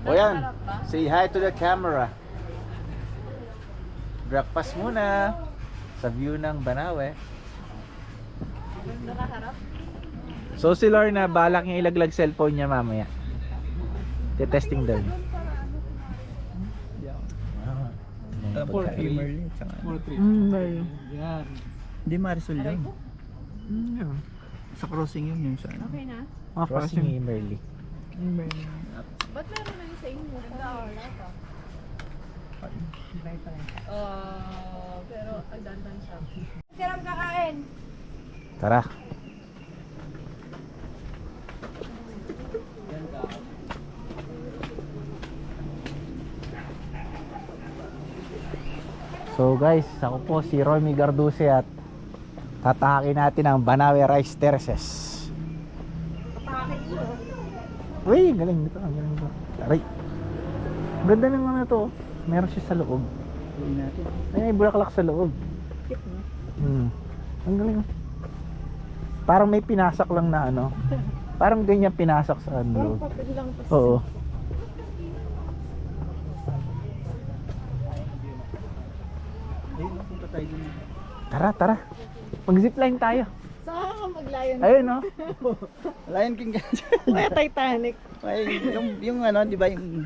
O yan, say hi to the camera. Breakfast muna sa view ng Banawe. So si Lorna, balak niya ilaglag cellphone niya mamaya. Testing daw niya. Merlin. Merlin. Hindi Marisol yun. Sa crossing yun sa ano. Okay na? Crossing ni Merlin. Ba't meron na yung sa inyo? Wala ka. Pero agdandan siya. Sarap kakain. Tara. So guys, ako po si Romy Garduce at tatahakin natin ang Banawe Rice Terraces. Uy, galing dito, ang galing dito. Aray. Ganda ng ano to. Meron siya sa loob. May bulaklak sa loob. Ang galing. Parang may pinasak lang na ano. Parang ganyan pinasak sa ano. Oo. Tara, tara. Mag-zipline tayo. Saan ka maglayon? Ayun, no? Lion King ka. May Titanic. yung ano, di ba yung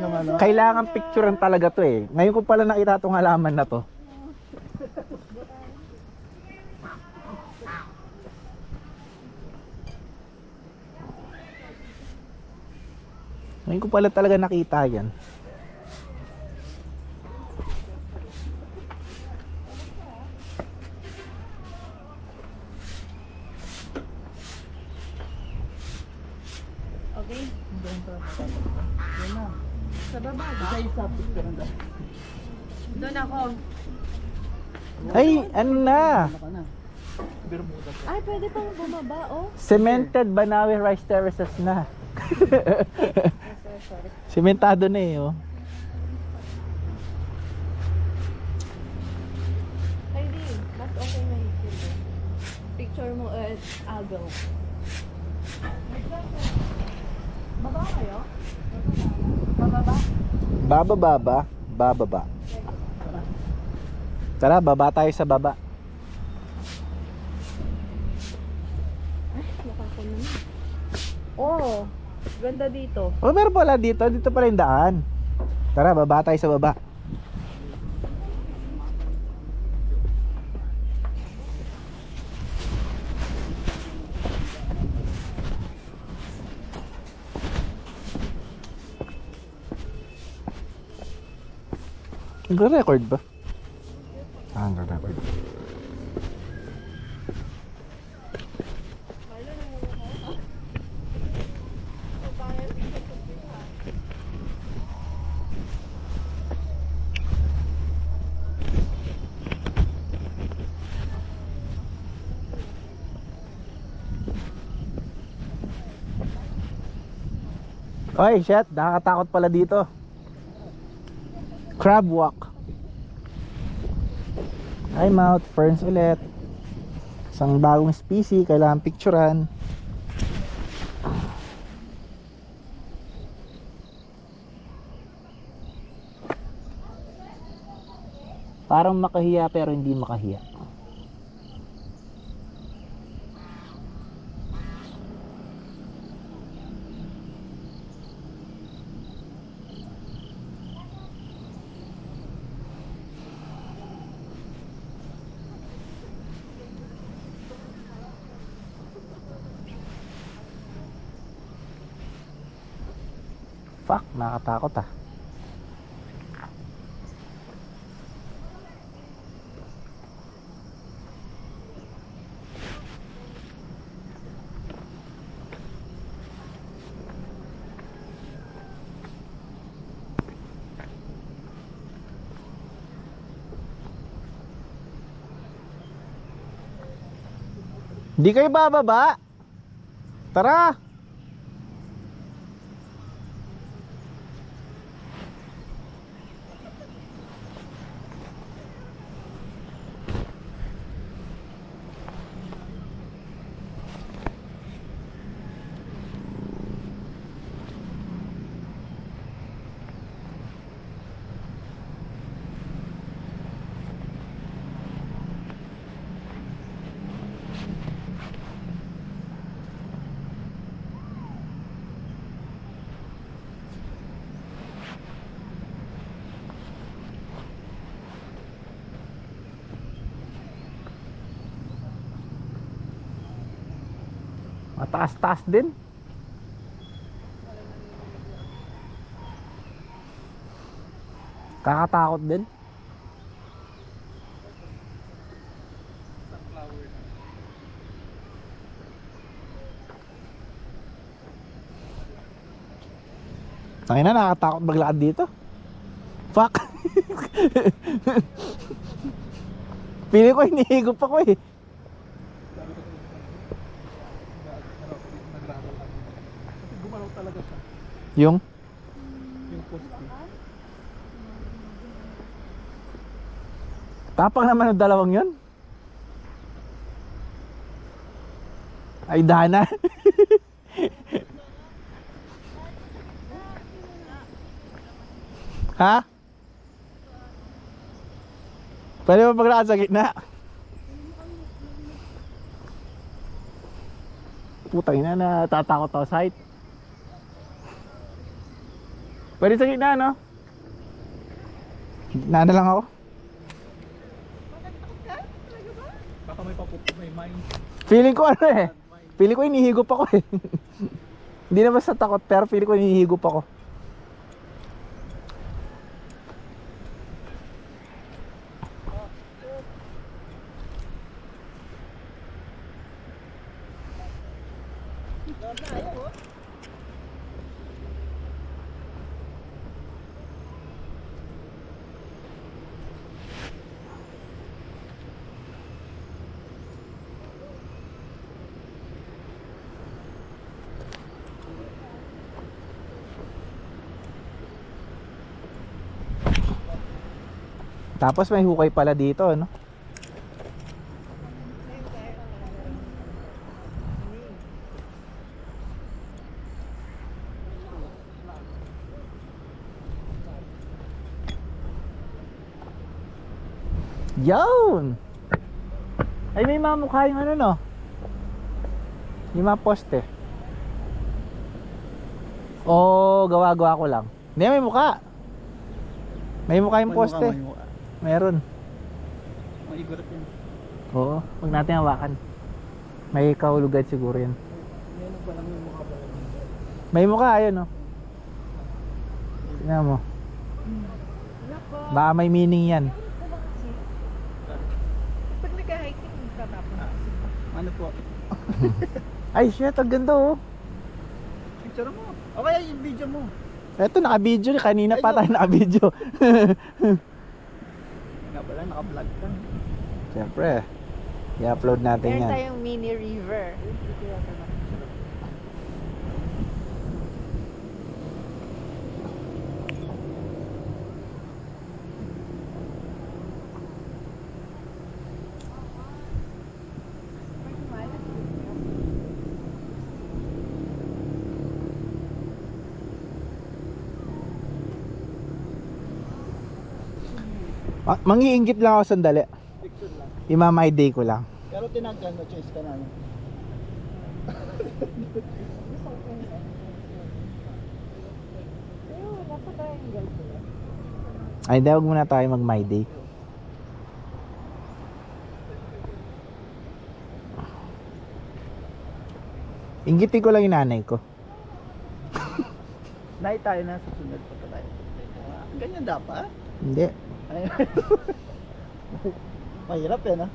ano. Kailangan picturean talaga to eh. Ngayon ko pala nakita tong halaman na to. Ngayon ko pala talaga nakita yan. Okay. Sa baba ba? Doon ako. Ay, ano na? Ay, pwede pang bumaba, oh. Cemented Banawe Rice Terraces na. Sorry. Sementado na eh, oh. Ay, di. Mas okay na yung picture mo at agaw. Baba kayo? Bababa? Bababa, bababa. Tara, baba tayo sa baba. Ay, nakakunan na. Oh, ganda dito. Oh, meron pala dito. Dito pala yung daan. Tara, baba tayo sa baba. Nagre-record ba? Nagre-record. Oy, shit, nakakatakot pala dito. Crab walk. I'm out, ferns ulit. Isang bagong species, kailangan picturean. Parang makahiya pero hindi makahiya. Fuck, nakatakot ah. Hindi kayo bababa? Tara! Mataas-taas din. Kakatakot din. Tangina na, nakakatakot maglakad dito. Fuck. Pili ko, hinihigop ako eh. Gumalaw talaga siya. Yung Poste. tapang naman ng dalawang yun. Ay dana. Ha? Pwede mo paglakad sa gitna? Putang ina, natatakot ako sa height. Pwede sa gitna, no? Gitna na lang ako. Baka may mine. Feeling ko ano eh. Feeling ko hinihigop ako eh. Hindi naman sa takot pero feeling ko hinihigop ako. Tapos may hukay pala dito, no? Yun! Ay may mga mukha yung ano, no? Yung mga poste. O gawa-gawa ko lang. Hindi, may mukha. May mukha yung poste. Meron. Maigurat yun. Oo, huwag natin hawakan. May kahulugan siguro yan. Meron pa lang yung mukha pala. May mukha, ayun, no? Tingnan mo. Baka may meaning yan. Pag nag-hiking, tatapon. Ano po? Ay, shit, ang ganda oh. Picture mo. O kaya yung video mo. Eto, naka-video. Kanina pa tayo naka-video. Nga pala, naka-vlog ka. Siyempre, i-upload natin Meron yan. tayong mini river. Mangiinggit lang ako sandali. Picture lang. Imamay day ko lang. Pero tinanggal mo, choice ka na. Pero wala pa tayong girlfriend. Ay, hindi, huwag muna tayo mag-my day. Inggitin ko lang yung nanay ko. Nay tayo na, susunod pa tayo. Ganyan dapat? Hindi. Ay, mahirap yan, ha?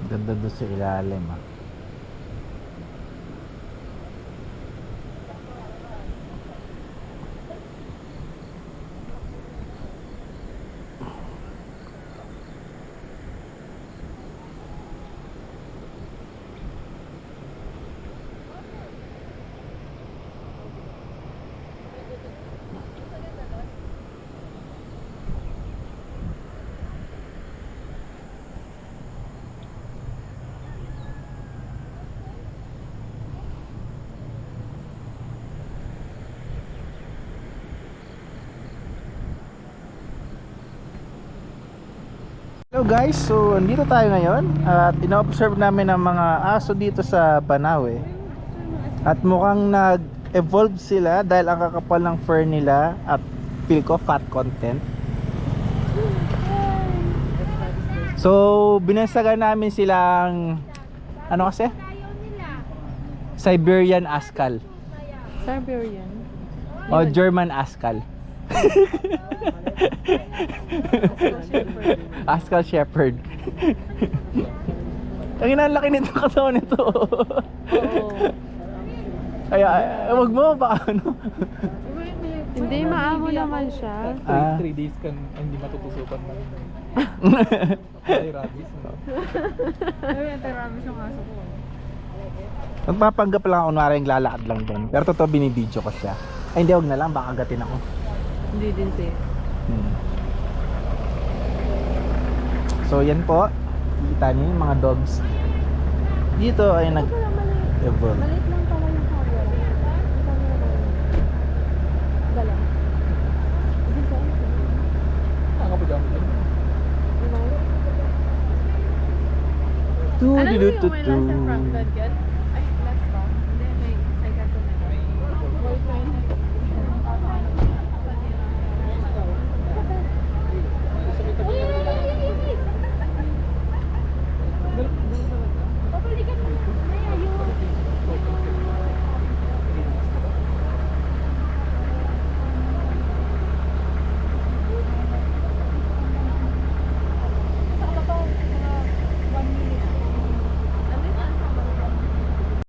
Ganda doon sa ilalim ah. Hello guys, so andito tayo ngayon at ino-observe namin ang mga aso dito sa Banawe. At mukhang nag-evolve sila dahil ang kakapal ng fur nila at feel ko fat content. So binansagan namin silang ano kasi? Siberian Askal Siberian. o German Askal. Askal Shepherd. Ang laki nito, katawan nito. Kaya wag mo baka ano. Hindi, maamo naman siya. 3 days kan hindi matutusukan man. Ay, rabies. No? Ay, anti-rabies yung aso ko. Magpapanggap lang ako, kunwari yung lalakad lang doon. Pero totoo binibidyo ko siya. Ay hindi, wag na lang, baka agatin ako. Hindi din siya. So yan po, kita niyo yung mga dogs dito ay nag-evolve. Maliit lang pala yung camera. Dala. Hindi ko alam. Nakakapagam din. Ano yung wala sa front bed, Kat?